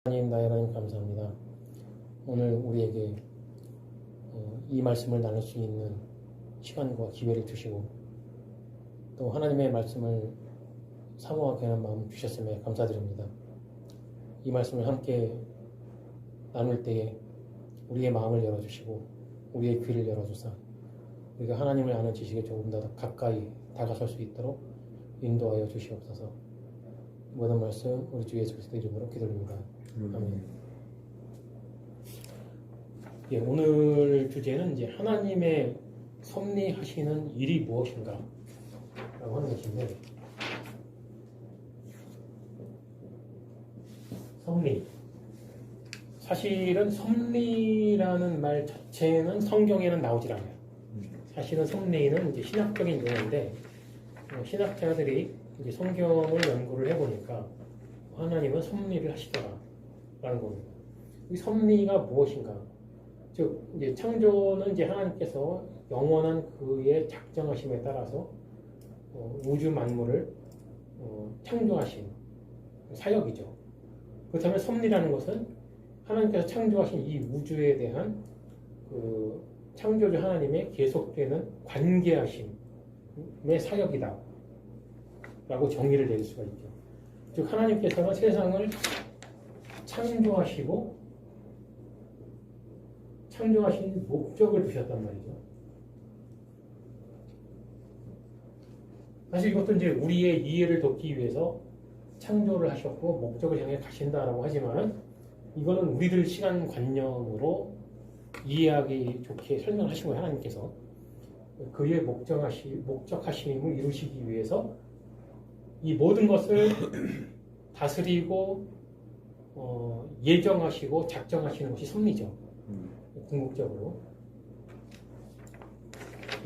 하나님, 나의 하나님 감사합니다. 오늘 우리에게 이 말씀을 나눌 수 있는 시간과 기회를 주시고 또 하나님의 말씀을 사모하게 하는 마음 주셨음에 감사드립니다. 이 말씀을 함께 나눌 때에 우리의 마음을 열어주시고 우리의 귀를 열어주사 우리가 하나님을 아는 지식에 조금 더 가까이 다가설 수 있도록 인도하여 주시옵소서. 모든 말씀 우리 주 예수 그리스도 이름으로 기도드립니다. 아멘. 예, 오늘 주제는 이제 하나님의 섭리하시는 일이 무엇인가 라고 하는 것인데, 섭리, 사실은 섭리라는 말 자체는 성경에는 나오질 않아요. 사실은 섭리는 이제 신학적인 용어인데, 신학자들이 이제 성경을 연구를 해보니까 하나님은 섭리를 하시더라 라는 겁니다. 이 섭리가 무엇인가? 즉, 이제 창조는 이제 하나님께서 영원한 그의 작정하심에 따라서 우주 만물을 창조하신 사역이죠. 그렇다면 섭리라는 것은 하나님께서 창조하신 이 우주에 대한 그 창조주 하나님의 계속되는 관계하심의 사역이다 라고 정의를 내릴 수가 있죠. 즉, 하나님께서는 세상을 창조하신 목적을 두셨단 말이죠. 사실 이것도 이제 우리의 이해를 돕기 위해서 창조를 하셨고 목적을 향해 가신다라고 하지만 이거는 우리들 시간관념으로 이해하기 좋게 설명하신 거예요. 하나님께서 그의 목적하심을 이루시기 위해서 이 모든 것을 다스리고 예정하시고 작정하시는 것이 섭리죠. 궁극적으로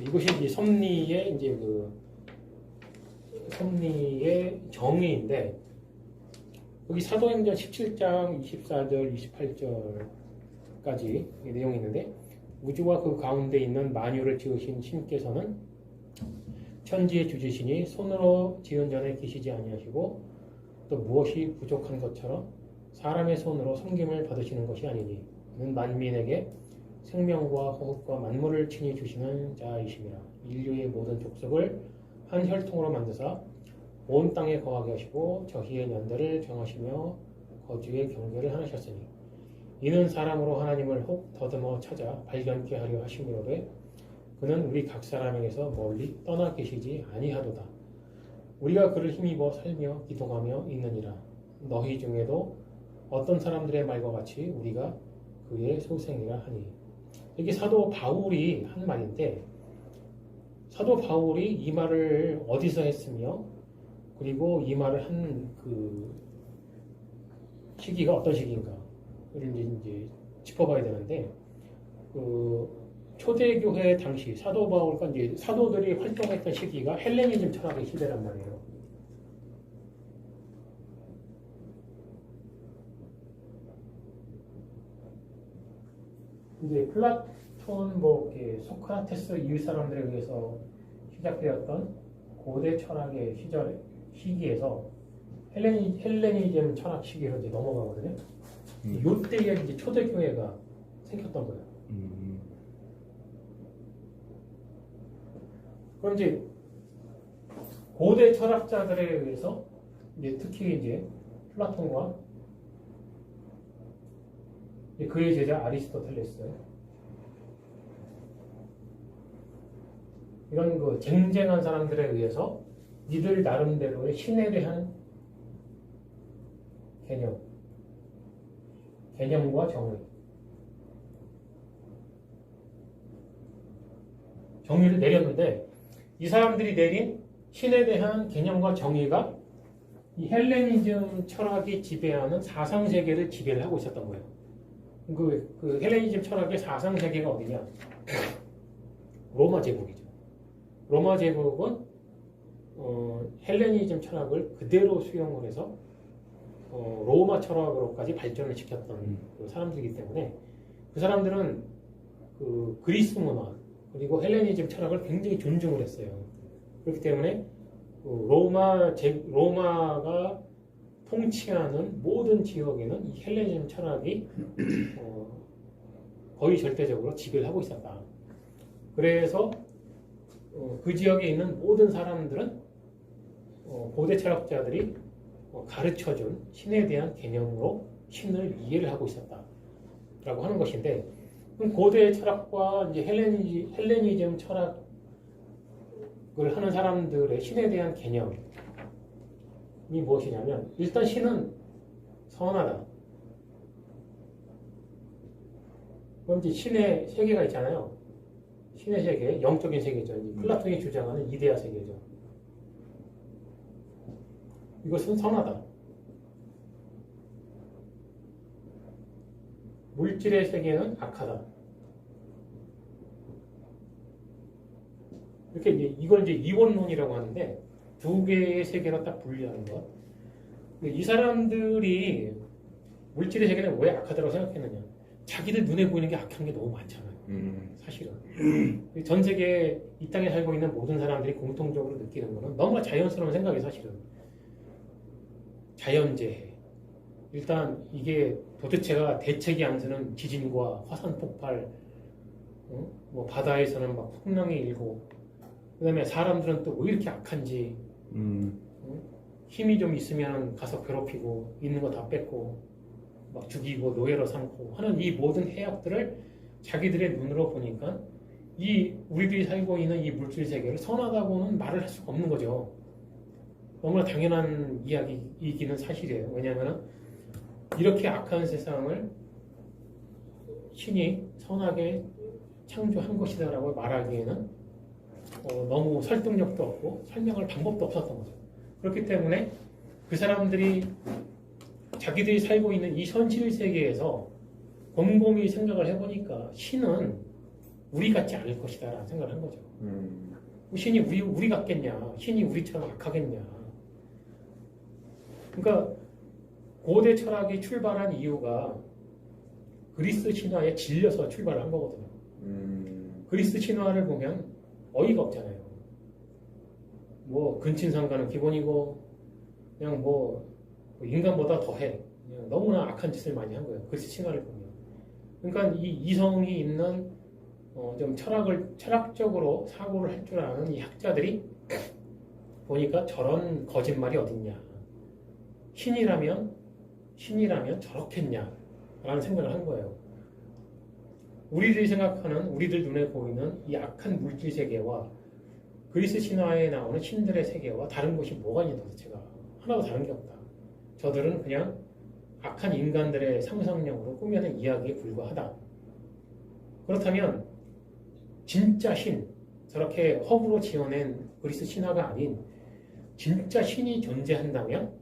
이것이 이제 섭리의 이제 그 섭리의 정의인데, 여기 사도행전 17장 24절 28절까지 내용이 있는데, 우주와 그 가운데 있는 만유를 지으신 신께서는 천지의 주지시니 손으로 지은 전에 계시지 아니하시고 또 무엇이 부족한 것처럼 사람의 손으로 섬김을 받으시는 것이 아니니 이는 만민에게 생명과 호흡과 만물을 친히 주시는 자이심이라. 인류의 모든 족속을 한 혈통으로 만드사 온 땅에 거하게 하시고 저희의 연대를 정하시며 거주의 경계를 하셨으니 이는 사람으로 하나님을 혹 더듬어 찾아 발견케 하려 하심이로되 그는 우리 각 사람에게서 멀리 떠나 계시지 아니하도다. 우리가 그를 힘입어 살며 기도하며 있느니라. 너희 중에도 어떤 사람들의 말과 같이 우리가 그의 소생이라 하니. 이게 사도 바울이 한 말인데, 사도 바울이 이 말을 어디서 했으며 그리고 이 말을 한 그 시기가 어떤 시기인가를 이제 짚어봐야 되는데, 그 초대교회 당시 사도 바울과 이제 사도들이 활동했던 시기가 헬레니즘 철학의 시대란 말이에요. 이제 플라톤, 소크라테스 이후 사람들에 의해서 시작되었던 고대 철학의 시기에서 헬레니즘 철학 시기로 이제 넘어가거든요. 이때에 이제 초대교회가 생겼던 거예요. 그럼 이제 고대 철학자들에 의해서 이제 특히 이제 플라톤과 그의 제자 아리스토텔레스, 이런 그 쟁쟁한 사람들에 의해서 이들 나름대로의 신에 대한 개념과 정의를 내렸는데, 이 사람들이 내린 신에 대한 개념과 정의가 이 헬레니즘 철학이 지배하는 사상세계를 지배를 하고 있었던 거예요. 그 헬레니즘 철학의 사상세계가 어디냐? 로마 제국이죠. 로마 제국은 헬레니즘 철학을 그대로 수용을 해서 로마 철학으로까지 발전을 시켰던 그 사람들이기 때문에 그 사람들은 그 그리스 문화 그리고 헬레니즘 철학을 굉장히 존중을 했어요. 그렇기 때문에 로마가 통치하는 모든 지역에는 이 헬레니즘 철학이 거의 절대적으로 지배를 하고 있었다. 그래서 그 지역에 있는 모든 사람들은 고대 철학자들이 가르쳐준 신에 대한 개념으로 신을 이해를 하고 있었다라고 하는 것인데, 그럼 고대 철학과 이제 헬레니즘 철학을 하는 사람들의 신에 대한 개념이 무엇이냐면, 일단 신은 선하다. 그럼 이제 신의 세계가 있잖아요. 신의 세계, 영적인 세계죠. 플라톤이 주장하는 이데아 세계죠. 이것은 선하다. 물질의 세계는 악하다. 이렇게 이걸 이제 이원론이라고 하는데, 두 개의 세계로 딱 분리하는 것. 이 사람들이 물질의 세계는 왜 악하다고 생각했느냐? 자기들 눈에 보이는 게 악한 게 너무 많잖아요. 사실은. 전 세계 이 땅에 살고 있는 모든 사람들이 공통적으로 느끼는 거는 너무나 자연스러운 생각이 사실은. 자연재해. 일단 이게 도대체가 대책이 안 서는 지진과 화산 폭발, 뭐 바다에서는 막 풍랑이 일고, 그 다음에 사람들은 또 왜 이렇게 악한지, 힘이 좀 있으면 가서 괴롭히고, 있는 거 다 뺏고, 막 죽이고 노예로 삼고 하는 이 모든 해악들을 자기들의 눈으로 보니까 우리들이 살고 있는 이 물질 세계를 선하다고는 말을 할 수가 없는 거죠. 너무나 당연한 이야기이기는 사실이에요. 왜냐하면 이렇게 악한 세상을 신이 선하게 창조한 것이다라고 말하기에는 너무 설득력도 없고 설명할 방법도 없었던 거죠. 그렇기 때문에 그 사람들이 자기들이 살고 있는 이 현실 세계에서 곰곰이 생각을 해보니까 신은 우리 같지 않을 것이다 라는 생각을 한 거죠. 신이 우리 같겠냐? 신이 우리처럼 악하겠냐? 그러니까 고대 철학이 출발한 이유가 그리스 신화에 질려서 출발을 한 거거든요. 그리스 신화를 보면 어이가 없잖아요. 뭐 근친상간은 기본이고 그냥 뭐 인간보다 더해. 그냥 너무나 악한 짓을 많이 한 거예요. 그리스 신화를 보면. 그러니까 이 이성이 있는 좀 철학적으로 사고를 할 줄 아는 이 학자들이 보니까 저런 거짓말이 어딨냐. 신이라면 저렇겠냐. 라는 생각을 한 거예요. 우리들이 생각하는, 우리들 눈에 보이는 이 악한 물질 세계와 그리스 신화에 나오는 신들의 세계와 다른 것이 뭐가 있냐 도대체가. 하나도 다른 게 없다. 저들은 그냥 악한 인간들의 상상력으로 꾸며낸 이야기에 불과하다. 그렇다면 진짜 신, 저렇게 허구로 지어낸 그리스 신화가 아닌 진짜 신이 존재한다면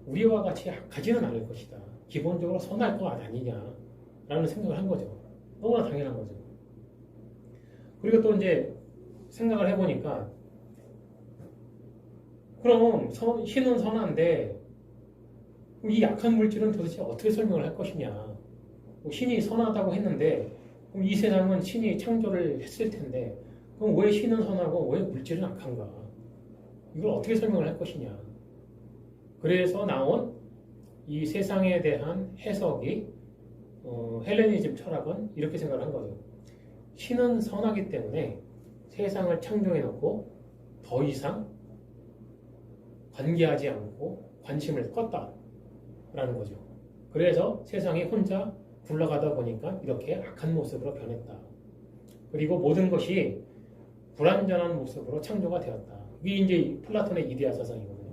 우리와 같이 악하지는 않을 것이다. 기본적으로 선할 것 아니냐라는 생각을 한 거죠. 너무나 당연한 거죠. 그리고 또 이제 생각을 해보니까 그럼 신은 선한데 이 약한 물질은 도대체 어떻게 설명을 할 것이냐. 신이 선하다고 했는데 그럼 이 세상은 신이 창조를 했을 텐데 그럼 왜 신은 선하고 왜 물질은 악한가? 이걸 어떻게 설명을 할 것이냐. 그래서 나온 이 세상에 대한 해석이 헬레니즘 철학은 이렇게 생각을 한 거죠. 신은 선하기 때문에 세상을 창조해놓고 더 이상 관계하지 않고 관심을 껐다라는 거죠. 그래서 세상이 혼자 굴러가다 보니까 이렇게 악한 모습으로 변했다. 그리고 모든 것이 불완전한 모습으로 창조가 되었다. 이게 이제 플라톤의 이데아 사상이거든요.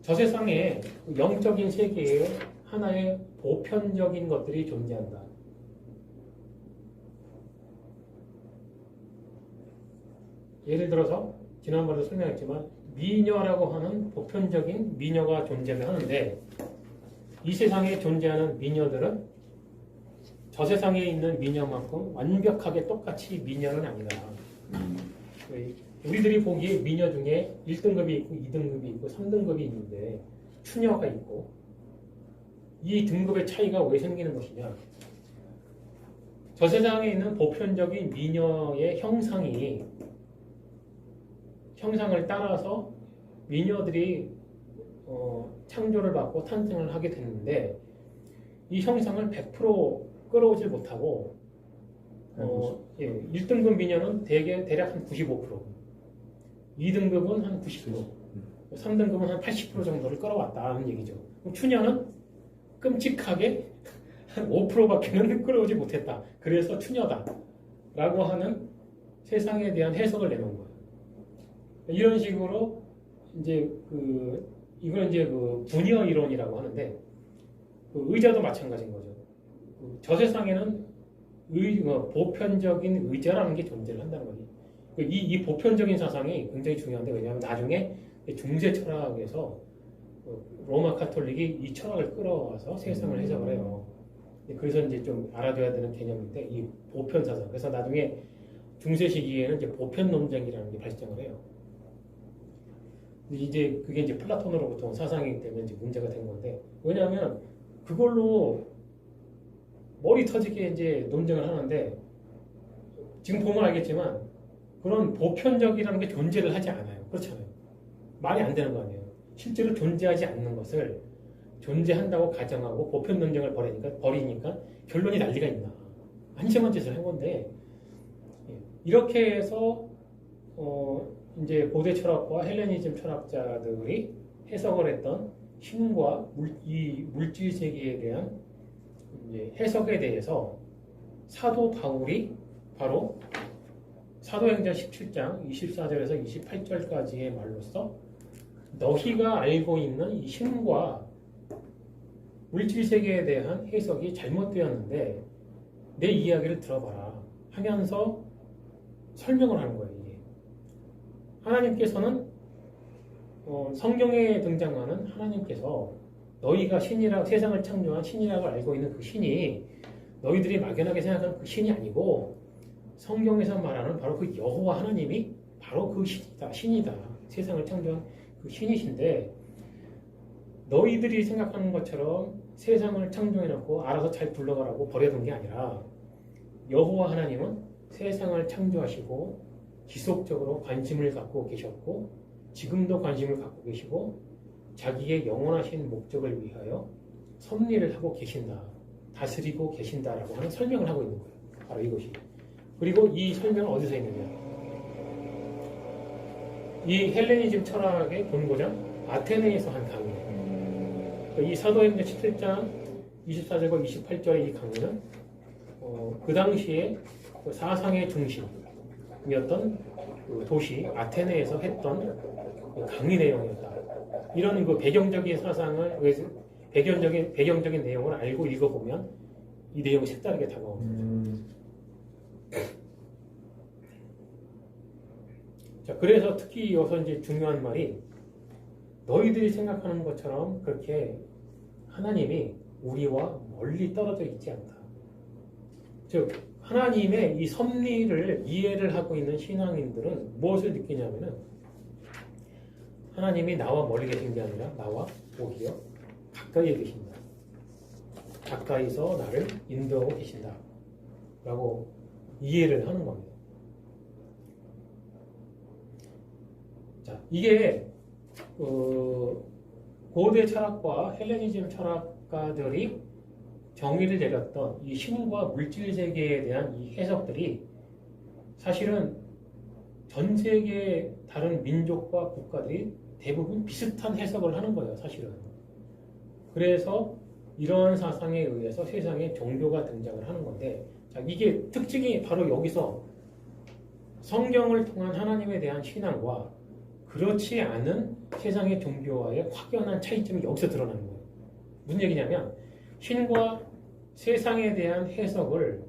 저 세상에 영적인 세계에 하나의 보편적인 것들이 존재한다. 예를 들어서 지난번에도 설명했지만 미녀라고 하는 보편적인 미녀가 존재를 하는데 이 세상에 존재하는 미녀들은 저 세상에 있는 미녀만큼 완벽하게 똑같이 미녀는 아니다. 우리들이 보기에 미녀 중에 1등급이 있고 2등급이 있고 3등급이 있는데 추녀가 있고 이 등급의 차이가 왜 생기는 것이냐. 저 세상에 있는 보편적인 미녀의 형상을 따라서 미녀들이 창조를 받고 탄생을 하게 됐는데 이 형상을 100% 끌어오질 못하고 1등급 미녀는 대략 한 95%, 2등급은 한 90%, 3등급은 한 80% 정도를 끌어왔다는 얘기죠. 그럼 추녀는 끔찍하게 한 5%밖에는 끌어오지 못했다. 그래서 추녀다라고 하는 세상에 대한 해석을 내놓은 거예요. 이런 식으로 이제 이걸 이제 분여 이론이라고 하는데 의자도 마찬가지인 거죠. 저 세상에는 보편적인 의자라는 게 존재를 한다는 거지. 이 보편적인 사상이 굉장히 중요한데 왜냐하면 나중에 중세 철학에서 로마 카톨릭이 이 철학을 끌어와서 세상을 해석을 해요. 그래서 이제 좀 알아둬야 되는 개념인데 이 보편 사상. 그래서 나중에 중세 시기에는 이제 보편 논쟁이라는 게 발생을 해요. 이제 그게 이제 플라톤으로부터 온 사상이기 때문에 이제 문제가 된 건데 왜냐하면 그걸로 머리 터지게 이제 논쟁을 하는데 지금 보면 알겠지만 그런 보편적이라는 게 존재를 하지 않아요. 그렇잖아요. 말이 안 되는 거 아니에요. 실제로 존재하지 않는 것을 존재한다고 가정하고 보편 논쟁을 벌이니까 결론이 난리가 있나. 한심한 짓을 한 건데 이렇게 해서 이제 고대 철학과 헬레니즘 철학자들이 해석을 했던 신과 이 물질 세계에 대한 이제 해석에 대해서 사도 바울이 바로 사도행전 17장 24절에서 28절까지의 말로써 너희가 알고 있는 이 신과 물질 세계에 대한 해석이 잘못되었는데 내 이야기를 들어봐라 하면서 설명을 하는 거예요. 이게. 하나님께서는 성경에 등장하는 하나님께서 너희가 세상을 창조한 신이라고 알고 있는 그 신이 너희들이 막연하게 생각하는 그 신이 아니고 성경에서 말하는 바로 그 여호와 하나님이 바로 그 신이다. 세상을 창조한 그 신이신데 너희들이 생각하는 것처럼 세상을 창조해놓고 알아서 잘 굴러가라고 버려둔 게 아니라 여호와 하나님은 세상을 창조하시고 지속적으로 관심을 갖고 계셨고 지금도 관심을 갖고 계시고 자기의 영원하신 목적을 위하여 섭리를 하고 계신다. 다스리고 계신다라고 하는 설명을 하고 있는 거예요. 바로 이것이. 그리고 이 설명은 어디서 있느냐. 이 헬레니즘 철학의 본고장 아테네에서 한 강의예요. 이 사도행전 17장 24절과 28절의 이 강의는 그 당시에 그 사상의 중심이었던 그 도시 아테네에서 했던 그 강의 내용이었다. 이런 그 배경적인 사상을 배경적인 내용을 알고 읽어보면 이 내용이 색다르게 다가옵니다. 자, 그래서 특히 여기서 이제 중요한 말이 너희들이 생각하는 것처럼 그렇게 하나님이 우리와 멀리 떨어져 있지 않다. 즉 하나님의 이 섭리를 이해를 하고 있는 신앙인들은 무엇을 느끼냐면은 하나님이 나와 멀리 계신 게 아니라 나와 오히려 가까이에 계신다. 가까이서 나를 인도하고 계신다. 라고 이해를 하는 겁니다. 자, 이게 고대 철학과 헬레니즘 철학가들이 정의를 내렸던 이 신과 물질 세계에 대한 이 해석들이 사실은 전 세계 다른 민족과 국가들이 대부분 비슷한 해석을 하는 거예요, 사실은. 그래서 이러한 사상에 의해서 세상에 종교가 등장을 하는 건데, 자, 이게 특징이 바로 여기서 성경을 통한 하나님에 대한 신앙과 그렇지 않은 세상의 종교와의 확연한 차이점이 여기서 드러나는 거예요. 무슨 얘기냐면 신과 세상에 대한 해석을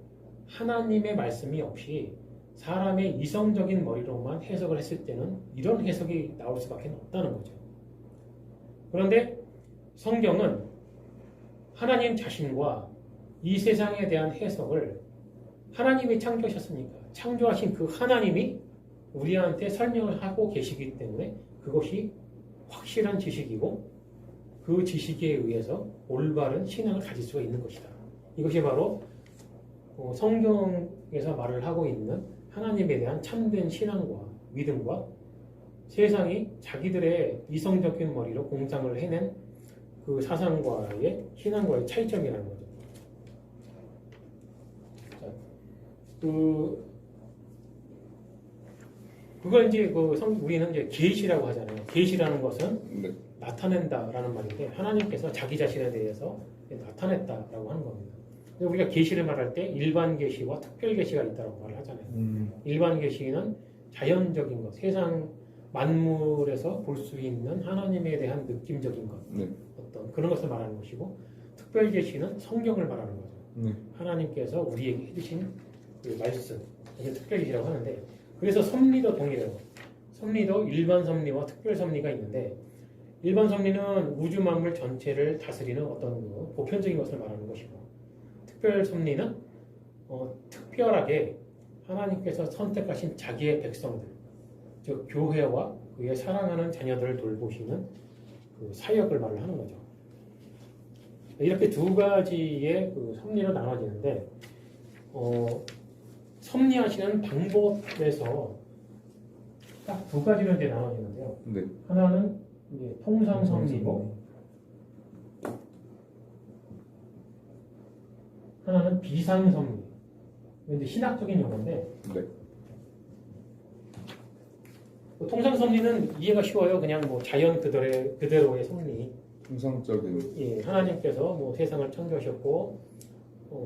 하나님의 말씀이 없이 사람의 이성적인 머리로만 해석을 했을 때는 이런 해석이 나올 수밖에 없다는 거죠. 그런데 성경은 하나님 자신과 이 세상에 대한 해석을 하나님이 창조하셨으니까 창조하신 그 하나님이 우리한테 설명을 하고 계시기 때문에 그것이 확실한 지식이고 그 지식에 의해서 올바른 신앙을 가질 수가 있는 것이다. 이것이 바로 성경에서 말을 하고 있는 하나님에 대한 참된 신앙과 믿음과 세상이 자기들의 이성적인 머리로 공상을 해낸 그 사상과의 신앙과의 차이점이라는 거죠. 자, 그걸 이제 우리는 이제 계시라고 하잖아요. 계시라는 것은 네. 나타낸다라는 말인데 하나님께서 자기 자신에 대해서 나타냈다라고 하는 겁니다. 우리가 계시를 말할 때 일반 계시와 특별 계시가 있다고 말을 하잖아요. 일반 계시는 자연적인 것, 세상 만물에서 볼 수 있는 하나님에 대한 느낌적인 것, 네. 어떤 그런 것을 말하는 것이고, 특별 계시는 성경을 말하는 거죠. 네. 하나님께서 우리에게 해주신 그 말씀, 이게 특별 계시라고 하는데, 그래서 섭리도 동일해요. 섭리도 일반 섭리와 특별 섭리가 있는데, 일반 섭리는 우주 만물 전체를 다스리는 어떤 보편적인 것을 말하는 것이고, 특별 섭리는 특별하게 하나님께서 선택하신 자기의 백성들, 즉 교회와 그의 사랑하는 자녀들을 돌보시는 그 사역을 말을 하는 거죠. 이렇게 두 가지의 그 섭리로 나눠지는데, 섭리하시는 방법에서 딱 두 가지로 이제 나눠지는데요. 네. 하나는 이제 통상 섭리고, 하나는 비상 섭리. 이제 신학적인 용어인데, 네. 통상 섭리는 이해가 쉬워요. 그냥 뭐 자연 그대로의 섭리. 통상적인. 예, 하나님께서 뭐 세상을 창조하셨고,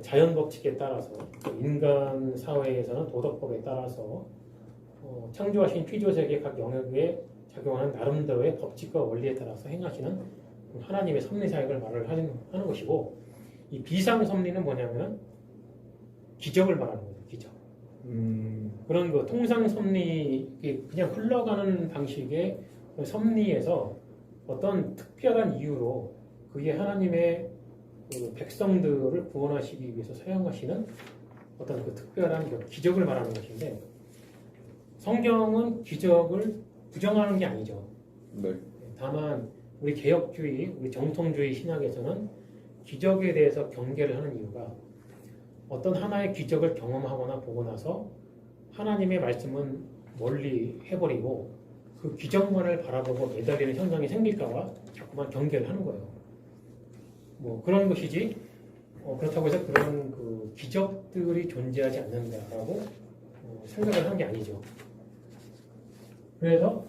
자연 법칙에 따라서, 인간 사회에서는 도덕법에 따라서 창조하신 피조세계 각 영역에 작용하는 나름대로의 법칙과 원리에 따라서 행하시는 하나님의 섭리 사역을 말을 하는 것이고, 이 비상 섭리는 뭐냐면 기적을 말하는 거예요. 기적. 그런 거 통상 섭리, 그냥 흘러가는 방식의 섭리에서 어떤 특별한 이유로 그게 하나님의 그 백성들을 구원하시기 위해서 사용하시는 어떤 그 특별한 그 기적을 말하는 것인데, 성경은 기적을 부정하는 게 아니죠. 네. 다만 우리 개혁주의, 우리 정통주의 신학에서는 기적에 대해서 경계를 하는 이유가, 어떤 하나의 기적을 경험하거나 보고 나서 하나님의 말씀은 멀리 해버리고 그 기적만을 바라보고 매달리는 현상이 생길까봐 자꾸만 경계를 하는 거예요. 뭐 그런 것이지, 그렇다고 해서 그런 그 기적들이 존재하지 않는다라고 생각을 하는 게 아니죠. 그래서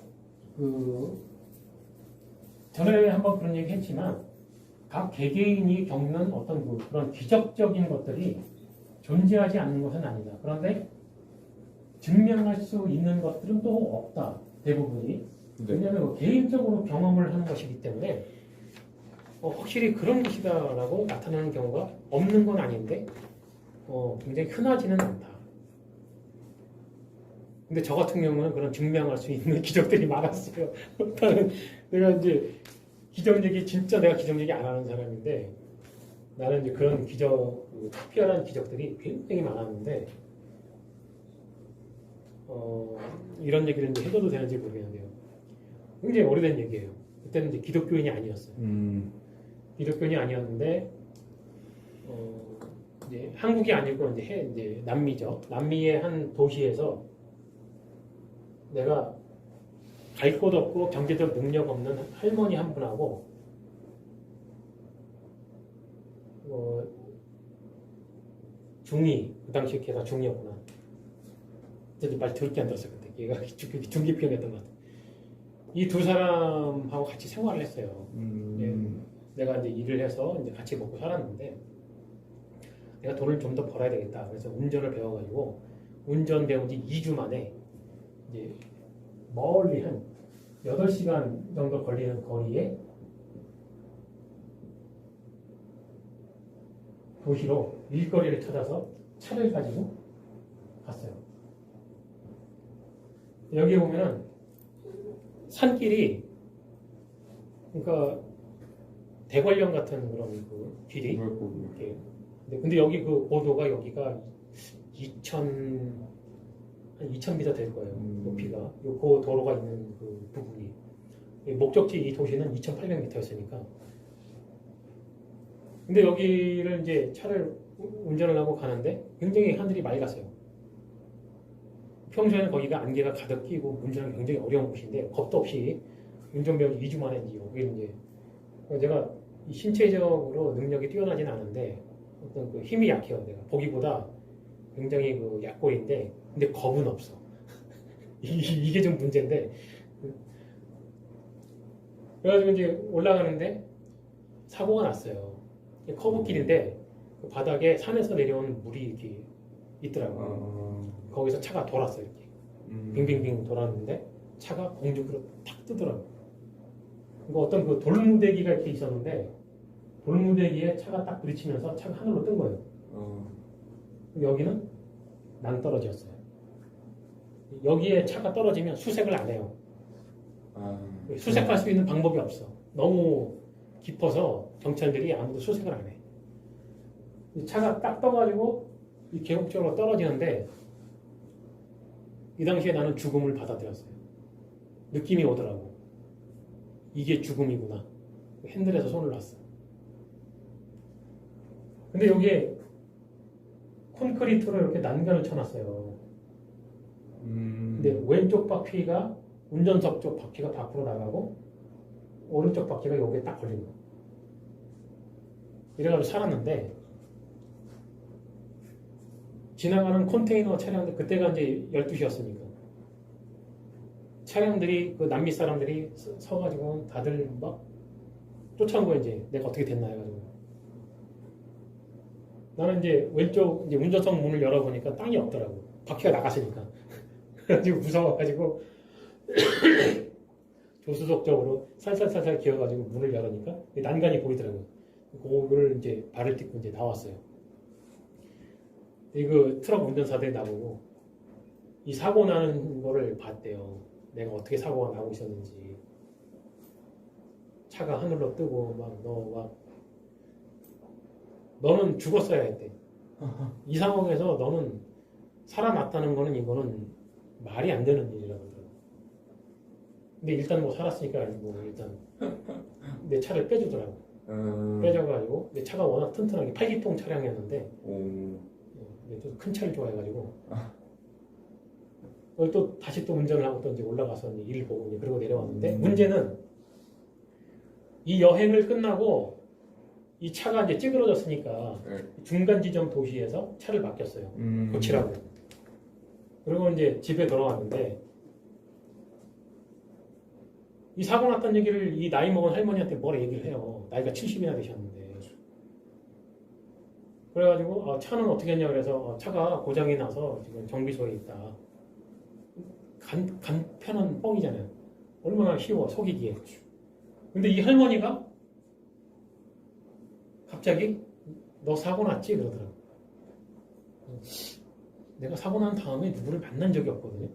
전에 한번 그런 얘기 했지만, 각 개개인이 겪는 어떤 그런 기적적인 것들이 존재하지 않는 것은 아니다. 그런데 증명할 수 있는 것들은 또 없다. 대부분이. 네. 왜냐하면 개인적으로 경험을 하는 것이기 때문에 확실히 그런 것이다라고 나타나는 경우가 없는 건 아닌데 굉장히 흔하지는 않다. 근데 저 같은 경우는 그런 증명할 수 있는 기적들이 많았어요. 내가 이제 기적 얘기, 진짜 내가 기적 얘기 안 하는 사람인데, 나는 이제 그런 기적, 특별한 기적들이 굉장히 많았는데, 이런 얘기를 이제 해도 되는지 모르겠는데요. 굉장히 오래된 얘기예요. 그때는 이제 기독교인이 아니었어요. 기독교인이 아니었는데, 이제 한국이 아니고 이제 남미죠. 남미의 한 도시에서 내가 갈 곳 없고 경제적 능력 없는 할머니 한 분하고 중2, 그 당시에 걔가 중2였구나. 그때 말 더럽게 안 들었어요. 그때 얘가 중기병이었던 것 같아. 이 두 사람하고 같이 생활을 했어요. 내가 이제 일을 해서 이제 같이 먹고 살았는데, 내가 돈을 좀 더 벌어야 되겠다. 그래서 운전을 배워가지고 운전 배운 지 2주 만에 이제 멀리 한 8시간 정도 걸리는 거리에 도시로 일거리를 찾아서 차를 가지고 갔어요. 여기 보면은 산길이, 그러니까 대관령 같은 그런 그 길이 이렇게. 근데 여기 그 고도가 여기가 2,000m 될 거예요. 높이가. 그 도로가 있는 그 부분이. 목적지 이 도시는 2,800m였으니까. 근데 여기를 이제 차를 운전을 하고 가는데 굉장히 하늘이 맑았어요. 평소에는 거기가 안개가 가득 끼고 운전하기 굉장히 어려운 곳인데 겁도 없이 운전 배우기 2주 만에 이제 여기 이제 제가 이 신체적으로 능력이 뛰어나진 않은데 어떤 그 힘이 약해요. 내가 보기보다 굉장히 그 약골인데 근데 겁은 없어. 이게 좀 문제인데 그래가지고 이제 올라가는데 사고가 났어요. 커브길인데 그 바닥에 산에서 내려온 물이 이렇게 있더라고요. 거기서 차가 돌았어요. 이렇게 빙빙빙 돌았는데 차가 공중으로 탁 뜨더라고요. 그러니까 어떤 그 돌무대기가 이렇게 있었는데 돌무대기에 차가 딱 부딪히면서 차가 하늘로 뜬 거예요. 여기는 낭떠러지였어요. 여기에 차가 떨어지면 수색을 안 해요. 수색할 수 있는 방법이 없어. 너무 깊어서 경찰들이 아무도 수색을 안 해. 차가 딱 떠가지고 이 계곡적으로 떨어지는데 이 당시에 나는 죽음을 받아들였어요. 느낌이 오더라고. 이게 죽음이구나. 핸들에서 손을 놨어. 근데 여기에 콘크리트로 이렇게 난간을 쳐놨어요. 근데 왼쪽 바퀴가 운전석 쪽 바퀴가 밖으로 나가고 오른쪽 바퀴가 여기에 딱 걸린 거. 이래가지고 살았는데 지나가는 컨테이너 차량들 그때가 이제 12시였으니까 차량들이 그 남미 사람들이 서가지고 다들 막 쫓아온 거야. 이제 내가 어떻게 됐나 해가지고 나는 이제 왼쪽 이제 운전석 문을 열어보니까 땅이 없더라고. 바퀴가 나갔으니까. 그래가지고 무서워가지고 조수석적으로 살살살살 기어가지고 문을 열으니까 난간이 보이더라고요. 그거를 이제 발을 딛고 이제 나왔어요. 그 트럭 운전사들이 나보고 이 사고 나는 거를 봤대요. 내가 어떻게 사고가 나고 있었는지. 차가 하늘로 뜨고 너는 죽었어야 했대. 이 상황에서 너는 살아났다는 거는 이거는 말이 안 되는 일이라고 하더라고. 근데 일단 뭐 살았으니까 뭐 일단 내 차를 빼주더라고. 빼줘가지고 내 차가 워낙 튼튼하게 8기통 차량이었는데 또 큰 차를 좋아해가지고 또 다시 또 운전을 하고 또 이제 올라가서 이제 일을 보고 이제 그러고 내려왔는데 문제는 이 여행을 끝나고 이 차가 이제 찌그러졌으니까 중간 지점 도시에서 차를 맡겼어요. 고치라고. 그리고 이제 집에 돌아왔는데 이 사고 났다는 얘기를 이 나이 먹은 할머니한테 뭐라 얘기를 해요. 나이가 70이나 되셨는데. 그래가지고 차는 어떻게 했냐 그래서 차가 고장이 나서 지금 정비소에 있다. 간편한 뻥이잖아요. 얼마나 쉬워 속이기에. 근데 이 할머니가 갑자기 너 사고 났지? 그러더라고. 내가 사고 난 다음에 누구를 만난 적이 없거든요.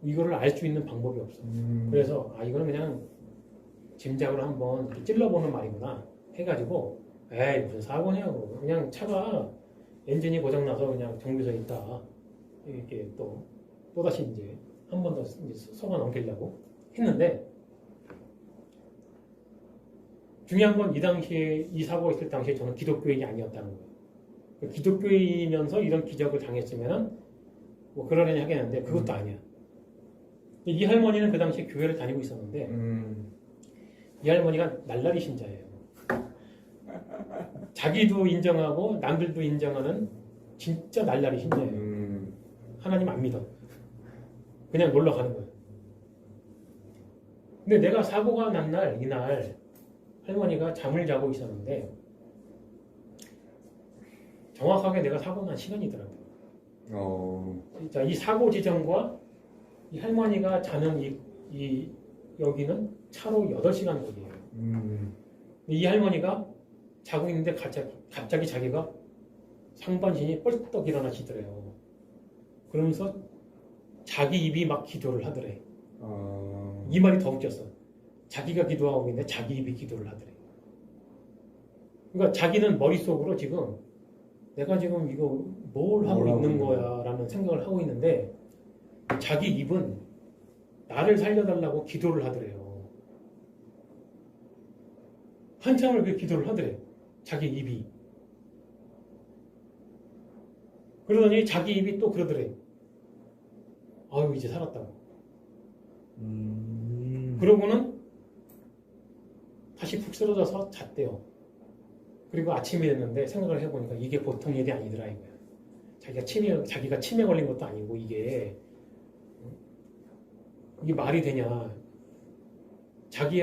이거를 알 수 있는 방법이 없어. 그래서 이거는 그냥 짐작으로 한번 이렇게 찔러보는 말이구나 해가지고 에이 무슨 사고냐고. 그냥 차가 엔진이 고장나서 그냥 정비소에 있다. 이렇게 또다시 이제 한 번 더 속아 넘기려고 했는데 중요한 건 이 당시에 이 사고가 있을 당시에 저는 기독교인이 아니었다는 거예요. 기독교인이면서 이런 기적을 당했으면은 뭐 그러려니 하겠는데 그것도 아니야. 이 할머니는 그 당시에 교회를 다니고 있었는데 이 할머니가 날라리 신자예요. 자기도 인정하고 남들도 인정하는 진짜 날라리 신자예요. 하나님 안 믿어. 그냥 놀러 가는 거예요. 근데 내가 사고가 난 날, 이날 할머니가 잠을 자고 있었는데 정확하게 내가 사고 난 시간이더라고요. 자, 이 사고 지점과 이 할머니가 자는 여기는 차로 8시간 거리예요. 이 할머니가 자고 있는데 갑자기 자기가 상반신이 뻘떡 일어나시더래요. 그러면서 자기 입이 막 기도를 하더래. 이 말이 더 웃겼어. 자기가 기도하고 있는데 자기 입이 기도를 하더래. 그러니까 자기는 머릿속으로 지금 내가 지금 이거 뭘 하고 있는 거야 라는 생각을 하고 있는데 자기 입은 나를 살려달라고 기도를 하더래요. 한참을 그 기도를 하더래. 자기 입이. 그러더니 자기 입이 또 그러더래. 아유 이제 살았다고. 그러고는 다시 푹 쓰러져서 잤대요. 그리고 아침이 됐는데 생각을 해보니까 이게 보통 일이 아니더라 이거야. 자기가 치매 걸린 것도 아니고 이게 말이 되냐. 자기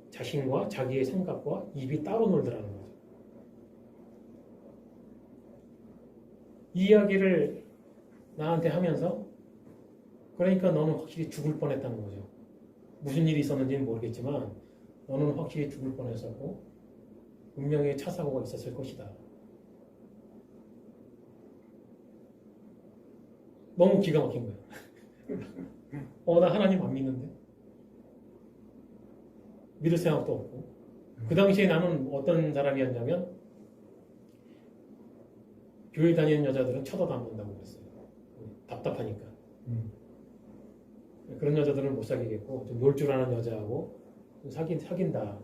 자신과 자기의 생각과 입이 따로 놀더라는 거죠. 이 이야기를 나한테 하면서 그러니까 너는 확실히 죽을 뻔했다는 거죠. 무슨 일이 있었는지는 모르겠지만 너는 확실히 죽을 뻔했었고 운명의 차 사고가 있었을 것이다. 너무 기가 막힌 거야. 나 하나님 안 믿는데? 믿을 생각도 없고. 그 당시에 나는 어떤 사람이었냐면 교회 다니는 여자들은 쳐다도 안 본다고 그랬어요. 답답하니까. 그런 여자들은 못 사귀겠고 좀 놀 줄 아는 여자하고 좀 사귄다.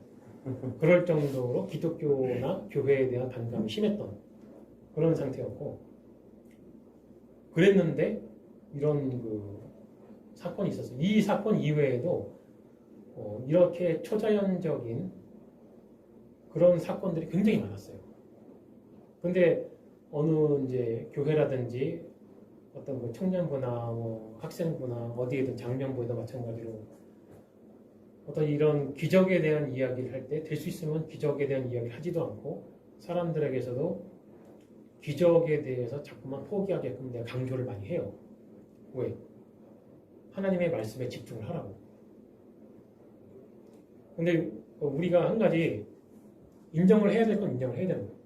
그럴 정도로 기독교나 교회에 대한 반감이 심했던 그런 상태였고 그랬는데 이런 그 사건이 있었어요. 이 사건 이외에도 이렇게 초자연적인 그런 사건들이 굉장히 많았어요. 근데 어느 이제 교회라든지 어떤 그 청년부나 뭐 학생부나 어디에든 장년부에도 마찬가지로 어떤 이런 기적에 대한 이야기를 할 때 될 수 있으면 기적에 대한 이야기를 하지도 않고 사람들에게서도 기적에 대해서 자꾸만 포기하게끔 내가 강조를 많이 해요. 왜? 하나님의 말씀에 집중을 하라고. 근데 우리가 한 가지 인정을 해야 될 건 인정을 해야 되는 거예요.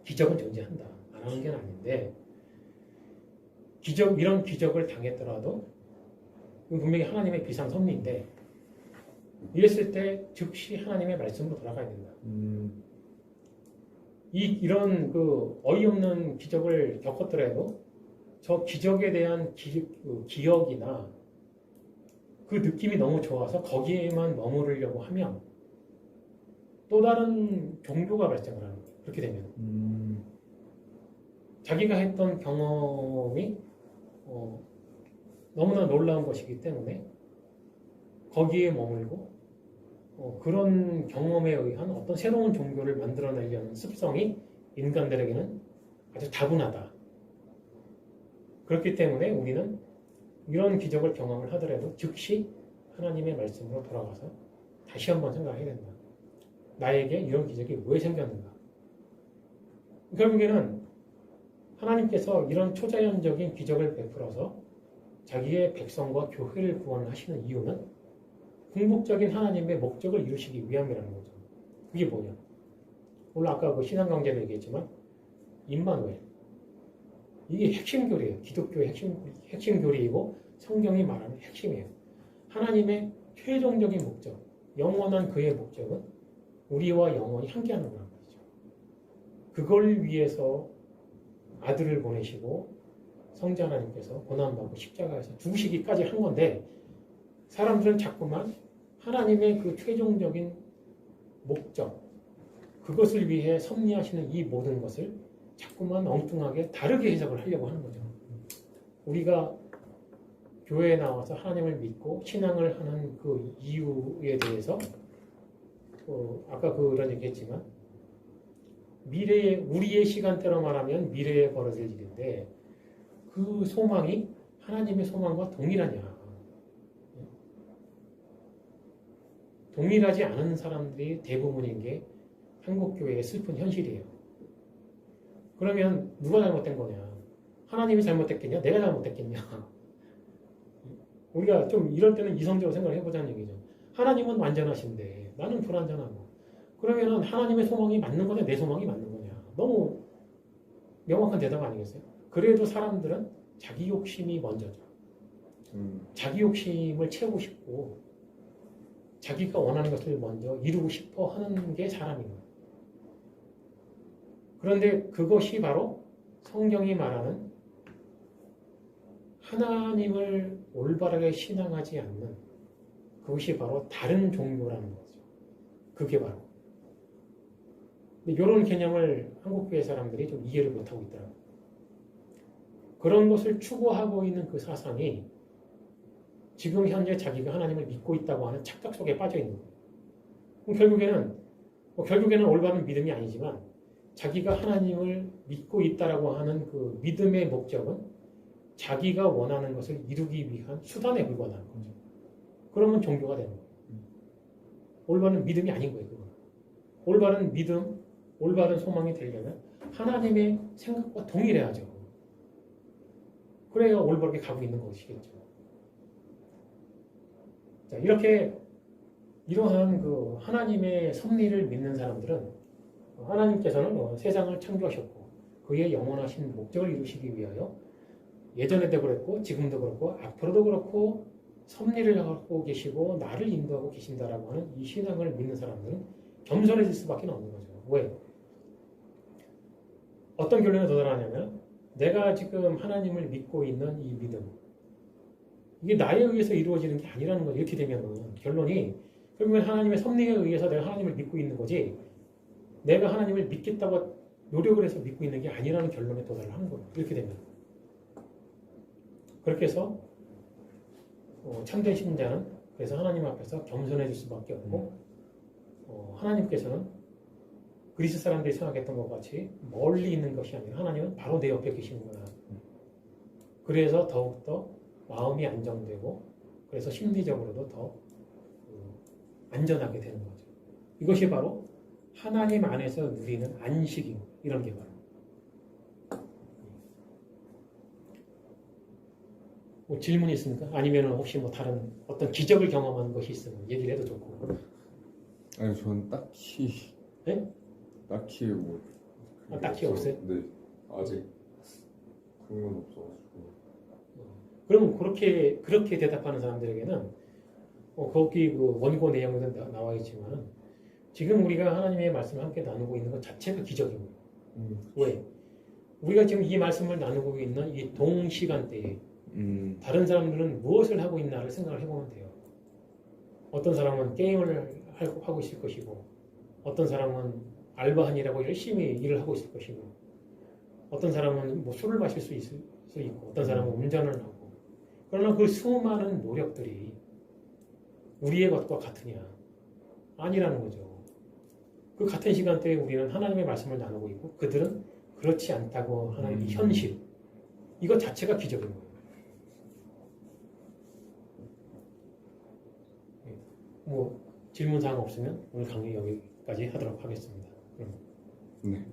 기적은 존재한다. 안 하는 게 아닌데 이런 기적을 당했더라도 분명히 하나님의 비상섭리인데 이랬을 때 즉시 하나님의 말씀으로 돌아가야 된다. 이런 그 어이없는 기적을 겪었더라도 저 기적에 대한 기억이나 그 느낌이 너무 좋아서 거기에만 머무르려고 하면 또 다른 종교가 발생을 하는 거예요. 그렇게 되면 자기가 했던 경험이 너무나 놀라운 것이기 때문에 거기에 머물고 그런 경험에 의한 어떤 새로운 종교를 만들어내려는 습성이 인간들에게는 아주 다분하다. 그렇기 때문에 우리는 이런 기적을 경험을 하더라도 즉시 하나님의 말씀으로 돌아가서 다시 한번 생각해야 된다. 나에게 이런 기적이 왜 생겼는가? 결국에는 하나님께서 이런 초자연적인 기적을 베풀어서 자기의 백성과 교회를 구원하시는 이유는 궁극적인 하나님의 목적을 이루시기 위함이라는 거죠. 그게 뭐냐? 물론 아까 그 신앙강좌도 얘기했지만 임마누엘. 이게 핵심 교리예요. 기독교의 핵심 교리이고 성경이 말하는 핵심이에요. 하나님의 최종적인 목적, 영원한 그의 목적은 우리와 영원히 함께하는 거란 말이죠. 그걸 위해서 아들을 보내시고 성자 하나님께서 고난받고 십자가에서 죽으시기까지 한 건데 사람들은 자꾸만 하나님의 그 최종적인 목적, 그것을 위해 섭리하시는 이 모든 것을 자꾸만 엉뚱하게 다르게 해석을 하려고 하는 거죠. 우리가 교회에 나와서 하나님을 믿고 신앙을 하는 그 이유에 대해서 아까 그런 얘기 했지만 우리의 시간대로 말하면 미래에 벌어질 일인데 그 소망이 하나님의 소망과 동일하냐. 동일하지 않은 사람들이 대부분인 게 한국교회의 슬픈 현실이에요. 그러면 누가 잘못된 거냐? 하나님이 잘못됐겠냐? 내가 잘못됐겠냐? 우리가 좀 이럴 때는 이성적으로 생각을 해보자는 얘기죠. 하나님은 완전하신데 나는 불완전하고 그러면 하나님의 소망이 맞는 거냐? 내 소망이 맞는 거냐? 너무 명확한 대답 아니겠어요? 그래도 사람들은 자기 욕심이 먼저죠. 자기 욕심을 채우고 싶고 자기가 원하는 것을 먼저 이루고 싶어 하는 게 사람인 거예요. 그런데 그것이 바로 성경이 말하는 하나님을 올바르게 신앙하지 않는 그것이 바로 다른 종교라는 거죠. 그게 바로. 근데 이런 개념을 한국교회 사람들이 좀 이해를 못하고 있더라고요. 그런 것을 추구하고 있는 그 사상이 지금 현재 자기가 하나님을 믿고 있다고 하는 착각 속에 빠져 있는 거예요. 그럼 결국에는 올바른 믿음이 아니지만 자기가 하나님을 믿고 있다라고 하는 그 믿음의 목적은 자기가 원하는 것을 이루기 위한 수단에 불과하는 거죠. 그러면 종교가 되는 거예요. 올바른 믿음이 아닌 거예요. 그건. 올바른 믿음, 올바른 소망이 되려면 하나님의 생각과 동일해야죠. 그래야 올바르게 가고 있는 것이겠죠. 자, 이러한 그 하나님의 섭리를 믿는 사람들은 하나님께서는 세상을 창조하셨고 그의 영원하신 목적을 이루시기 위하여 예전에도 그랬고 지금도 그렇고 앞으로도 그렇고 섭리를 갖고 계시고 나를 인도하고 계신다라고 하는 이 신앙을 믿는 사람들은 겸손해질 수밖에 없는 거죠. 왜? 어떤 결론에 도달하냐면 내가 지금 하나님을 믿고 있는 이 믿음 이게 나에 의해서 이루어지는 게 아니라는 거죠. 이렇게 되면 결론이 결국엔 하나님의 섭리에 의해서 내가 하나님을 믿고 있는 거지 내가 하나님을 믿겠다고 노력을 해서 믿고 있는 게 아니라는 결론에 도달을 하는 거예요. 이렇게 되면 그렇게 해서 참된 신자는 그래서 하나님 앞에서 겸손해질 수밖에 없고 하나님께서는 그리스 사람들이 생각했던 것 같이 멀리 있는 것이 아니라 하나님은 바로 내 옆에 계시는구나. 그래서 더욱더 마음이 안정되고 그래서 심리적으로도 더 안전하게 되는 거죠. 이것이 바로 하나님 안에서 누리는 안식이고 이런 게 바로 뭐 질문이 있습니까? 아니면 혹시 뭐 다른 어떤 기적을 경험하는 것이 있으면 얘기를 해도 좋고. 아니 저는 딱히 네? 딱히 뭐 딱히 없어요? 네 아직 그런 건 없어가지고. 그럼 그렇게 대답하는 사람들에게는 거기 그 원고 내용에도 나와 있지만 지금 우리가 하나님의 말씀을 함께 나누고 있는 것 자체가 기적입니다. 왜? 우리가 지금 이 말씀을 나누고 있는 이 동시간대에 다른 사람들은 무엇을 하고 있나를 생각을 해보면 돼요. 어떤 사람은 게임을 하고 있을 것이고 어떤 사람은 알바한이라고 열심히 일을 하고 있을 것이고 어떤 사람은 뭐 술을 마실 수 있고 어떤 사람은 운전을 하고 그러나 그 수많은 노력들이 우리의 것과 같으냐? 아니라는 거죠. 그 같은 시간대에 우리는 하나님의 말씀을 나누고 있고 그들은 그렇지 않다고 하는 이 현실 이것 자체가 기적인 거예요. 뭐 질문사항 없으면 오늘 강의 여기까지 하도록 하겠습니다. 네.